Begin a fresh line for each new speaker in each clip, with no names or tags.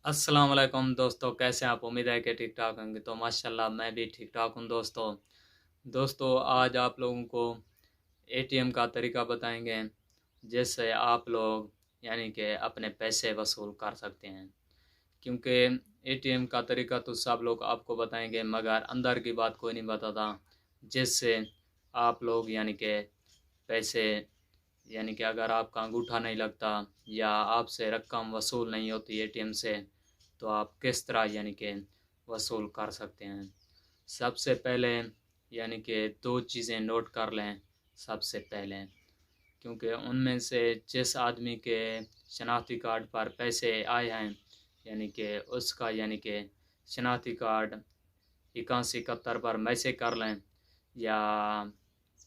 अस्सलाम वालेकुम दोस्तों, कैसे हैं आप? उम्मीद है कि ठीक ठाक होंगे। तो माशाल्लाह मैं भी ठीक ठाक हूँ दोस्तों। दोस्तों आज आप लोगों को एटीएम का तरीका बताएंगे जिससे आप लोग यानी कि अपने पैसे वसूल कर सकते हैं। क्योंकि एटीएम का तरीका तो सब लोग आपको बताएंगे मगर अंदर की बात कोई नहीं बताता, जिससे आप लोग यानी कि पैसे यानी कि अगर आपका अंगूठा नहीं लगता या आपसे रकम वसूल नहीं होती एटीएम से, तो आप किस तरह यानी कि वसूल कर सकते हैं। सबसे पहले यानी कि दो चीज़ें नोट कर लें। सबसे पहले क्योंकि उनमें से जिस आदमी के शनाख्ती कार्ड पर पैसे आए हैं यानी कि उसका यानी कि शनाख्ती कार्ड 8171 पर मैसेज कर लें या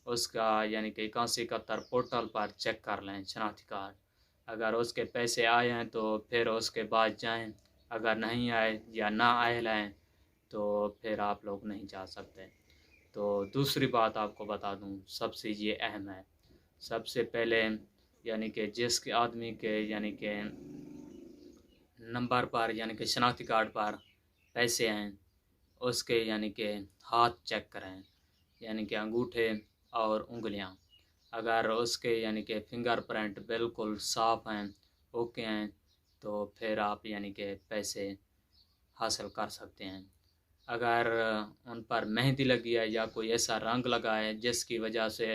उसका यानी कि 8171 पोर्टल पर चेक कर लें शनाख्ती कार्ड। अगर उसके पैसे आए हैं तो फिर उसके बाद जाएं, अगर नहीं आए या ना आए लाएँ तो फिर आप लोग नहीं जा सकते। तो दूसरी बात आपको बता दूं, सबसे ये अहम है। सबसे पहले यानी कि जिस आदमी के यानी कि नंबर पर यानी कि शनाख्ती कार्ड पर पैसे हैं उसके यानी कि हाथ चेक करें, यानी कि अंगूठे और उंगलियां। अगर उसके यानी कि फिंगरप्रिंट बिल्कुल साफ़ हैं, ओके हैं, तो फिर आप यानी कि पैसे हासिल कर सकते हैं। अगर उन पर मेहंदी लगी है या कोई ऐसा रंग लगा है जिसकी वजह से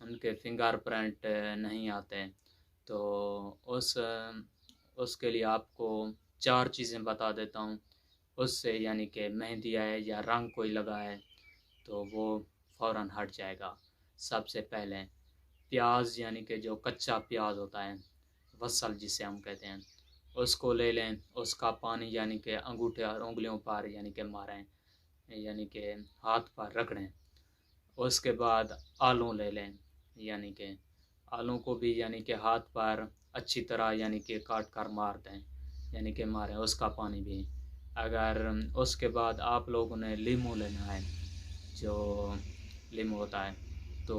उनके फिंगरप्रिंट नहीं आते, तो उस उसके लिए आपको चार चीज़ें बता देता हूँ। उससे यानी कि मेहंदी है या रंग कोई लगा है तो वो फ़ौरन हट जाएगा। सबसे पहले प्याज यानी कि जो कच्चा प्याज होता है, वसल जिसे हम कहते हैं, उसको ले लें। उसका पानी यानी कि अंगूठे और उंगलियों पर यानी कि मारें, यानी कि हाथ पर रगड़ें। उसके बाद आलू ले लें, यानी कि आलू को भी यानी कि हाथ पर अच्छी तरह यानी कि काट कर मार दें, यानी कि मारें उसका पानी भी। अगर उसके बाद आप लोगों ने लीमू लेना है, जो लीमू होता है, तो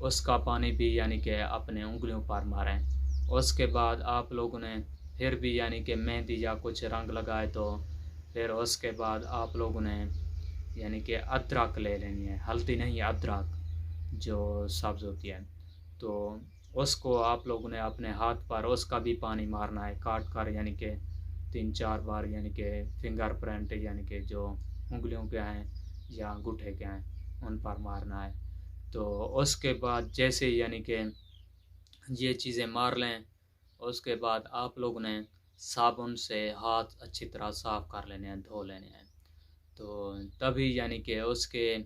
उसका पानी भी यानी कि अपने उंगलियों पर मारें। उसके बाद आप लोगों ने फिर भी यानी कि मेहंदी या कुछ रंग लगाए तो फिर उसके बाद आप लोगों ने यानी कि अदरक ले लेनी है, हल्दी नहीं अदरक जो सब्ज़ होती है, तो उसको आप लोगों ने अपने हाथ पर उसका भी पानी मारना है काट कर, यानी कि 3-4 बार, यानी कि फिंगरप्रिंट यानी कि जो उंगलियों के हैं या अंगूठे के हैं उन पर मारना है। तो उसके बाद जैसे ही यानी कि ये चीज़ें मार लें, उसके बाद आप लोगों ने साबुन से हाथ अच्छी तरह साफ़ कर लेने हैं, धो लेने हैं। तो तभी यानी कि उसके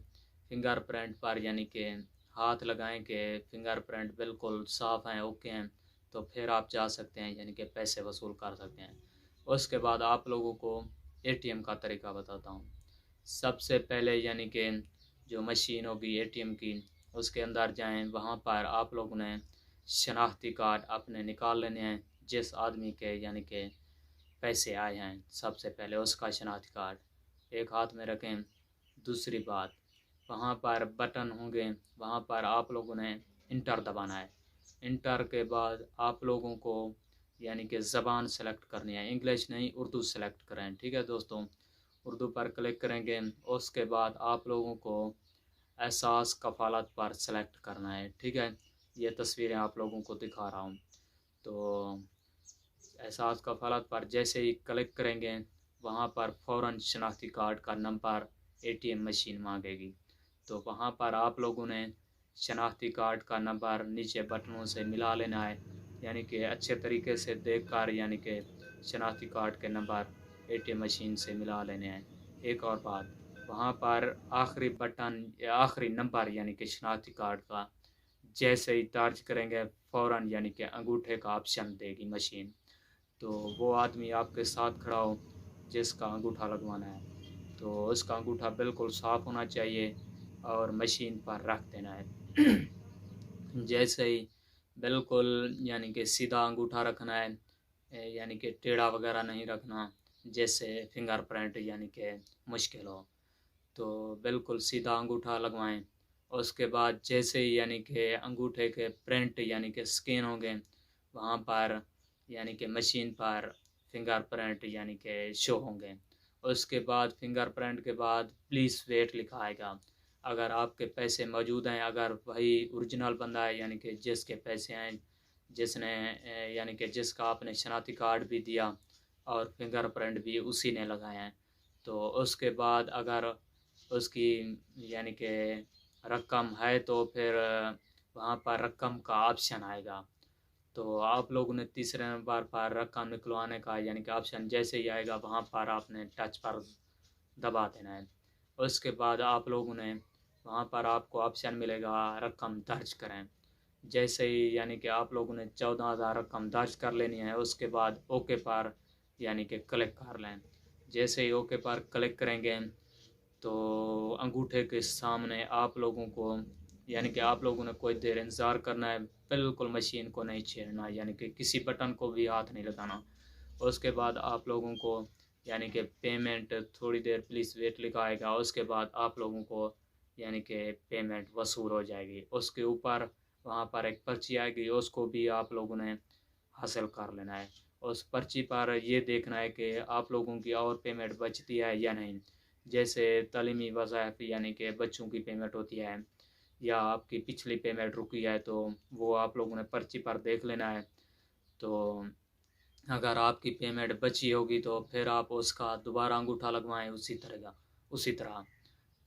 फिंगरप्रिंट पर यानी कि हाथ लगाएं कि फिंगरप्रिंट बिल्कुल साफ़ हैं, ओके हैं, तो फिर आप जा सकते हैं यानी कि पैसे वसूल कर सकते हैं। उसके बाद आप लोगों को एटीएम का तरीका बताता हूँ। सबसे पहले यानी कि जो मशीन होगी एटीएम की, उसके अंदर जाएं, वहाँ पर आप लोगों ने शनाख्ती कार्ड अपने निकाल लेने हैं। जिस आदमी के यानी कि पैसे आए हैं सबसे पहले उसका शनाख्ती कार्ड एक हाथ में रखें। दूसरी बात, वहाँ पर बटन होंगे, वहाँ पर आप लोगों ने इंटर दबाना है। इंटर के बाद आप लोगों को यानी कि ज़बान सेलेक्ट करनी है, इंग्लिश नहीं उर्दू सेलेक्ट करें, ठीक है दोस्तों। उर्दू पर क्लिक करेंगे, उसके बाद आप लोगों को एहसास कफ़ालत पर सेलेक्ट करना है, ठीक है। ये तस्वीरें आप लोगों को दिखा रहा हूँ। तो एहसास कफ़ालत पर जैसे ही क्लिक करेंगे, वहाँ पर फ़ौरन शनाख्ती कार्ड का नंबर एटीएम मशीन मांगेगी। तो वहाँ पर आप लोगों ने शनाख्ती कार्ड का नंबर नीचे बटनों से मिला लेना है, यानी कि अच्छे तरीके से देख कर यानी कि शनाख्ती कार्ड के नंबर एटीएम मशीन से मिला लेने हैं। एक और बात, वहाँ पर आखिरी बटन या आखिरी नंबर यानी कि शनाख्ती कार्ड का जैसे ही दर्ज करेंगे, फ़ौरन यानी कि अंगूठे का ऑप्शन देगी मशीन। तो वो आदमी आपके साथ खड़ा हो जिसका अंगूठा लगवाना है, तो उसका अंगूठा बिल्कुल साफ़ होना चाहिए और मशीन पर रख देना है। जैसे ही बिल्कुल यानी कि सीधा अंगूठा रखना है, यानी कि टेढ़ा वगैरह नहीं रखना जैसे फिंगरप्रिंट यानी कि मुश्किल हो। तो बिल्कुल सीधा अंगूठा लगवाएं। उसके बाद जैसे ही यानी कि अंगूठे के प्रिंट यानी कि स्कैन होंगे, वहाँ पर यानी कि मशीन पर फिंगरप्रिंट यानी कि शो होंगे। उसके बाद फिंगरप्रिंट के बाद प्लीज़ वेट लिखा आएगा। अगर आपके पैसे मौजूद हैं, अगर वही ओरिजिनल बंदा है यानी कि जिसके पैसे हैं, जिसने यानी कि जिसका आपने शनाख्ती कार्ड भी दिया और फिंगरप्रिंट भी उसी ने लगाए हैं, तो उसके बाद अगर उसकी यानी कि रकम है तो फिर वहाँ पर रकम का ऑप्शन आएगा। तो आप लोगों ने तीसरे नंबर पर रकम निकलवाने का यानी कि ऑप्शन जैसे ही आएगा वहाँ पर आपने टच पर दबा देना है। उसके बाद आप लोगों ने वहाँ पर आपको ऑप्शन मिलेगा रकम दर्ज करें। जैसे ही यानी कि आप लोगों ने 14,000 रकम दर्ज कर लेनी है, उसके बाद ओके पर यानी कि क्लिक कर लें। जैसे ही ओके पर क्लिक करेंगे तो अंगूठे के सामने आप लोगों को यानी कि आप लोगों ने कोई देर इंतज़ार करना है, बिल्कुल मशीन को नहीं छेड़ना, यानी कि किसी बटन को भी हाथ नहीं लगाना। उसके बाद आप लोगों को यानी कि पेमेंट थोड़ी देर प्लीज़ वेट लिखा आएगा। उसके बाद आप लोगों को यानी कि पेमेंट वसूल हो जाएगी। उसके ऊपर वहाँ पर एक पर्ची आएगी, उसको भी आप लोगों ने हासिल कर लेना है। उस पर्ची पर ये देखना है कि आप लोगों की और पेमेंट बचती है या नहीं। जैसे तालीमी वज़ाइफ यानी कि बच्चों की पेमेंट होती है या आपकी पिछली पेमेंट रुकी है, तो वो आप लोगों ने पर्ची पर देख लेना है। तो अगर आपकी पेमेंट बची होगी तो फिर आप उसका दोबारा अंगूठा लगवाएं उसी तरह,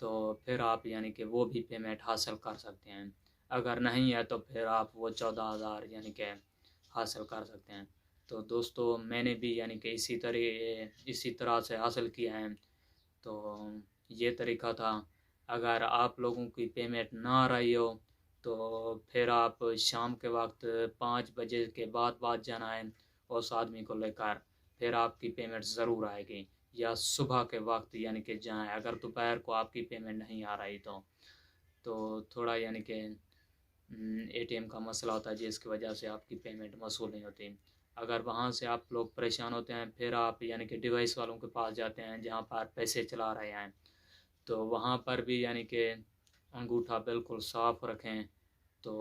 तो फिर आप यानी कि वो भी पेमेंट हासिल कर सकते हैं। अगर नहीं है तो फिर आप वो 14,000 यानी कि हासिल कर सकते हैं। तो दोस्तों मैंने भी यानी कि इसी तरह से हासिल किया है। तो ये तरीका था। अगर आप लोगों की पेमेंट ना आ रही हो तो फिर आप शाम के वक्त 5 बजे के बाद जाना है उस आदमी को लेकर, फिर आपकी पेमेंट ज़रूर आएगी। या सुबह के वक्त यानी कि जाएँ, अगर दोपहर को आपकी पेमेंट नहीं आ रही तो थोड़ा यानी कि एटीएम का मसला होता है जिसकी वजह से आपकी पेमेंट वसूल नहीं होती। अगर वहाँ से आप लोग परेशान होते हैं फिर आप यानी कि डिवाइस वालों के पास जाते हैं जहाँ पर पैसे चला रहे हैं, तो वहाँ पर भी यानी कि अंगूठा बिल्कुल साफ़ रखें। तो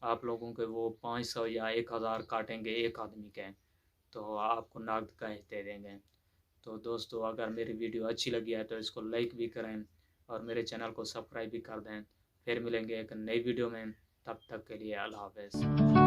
आप लोगों के वो 500 या 1,000 काटेंगे एक आदमी के, तो आपको नकद कैश दे देंगे। तो दोस्तों अगर मेरी वीडियो अच्छी लगी है तो इसको लाइक भी करें और मेरे चैनल को सब्सक्राइब भी कर दें। फिर मिलेंगे एक नई वीडियो में, तब तक के लिए अल्लाह हाफ़िज़।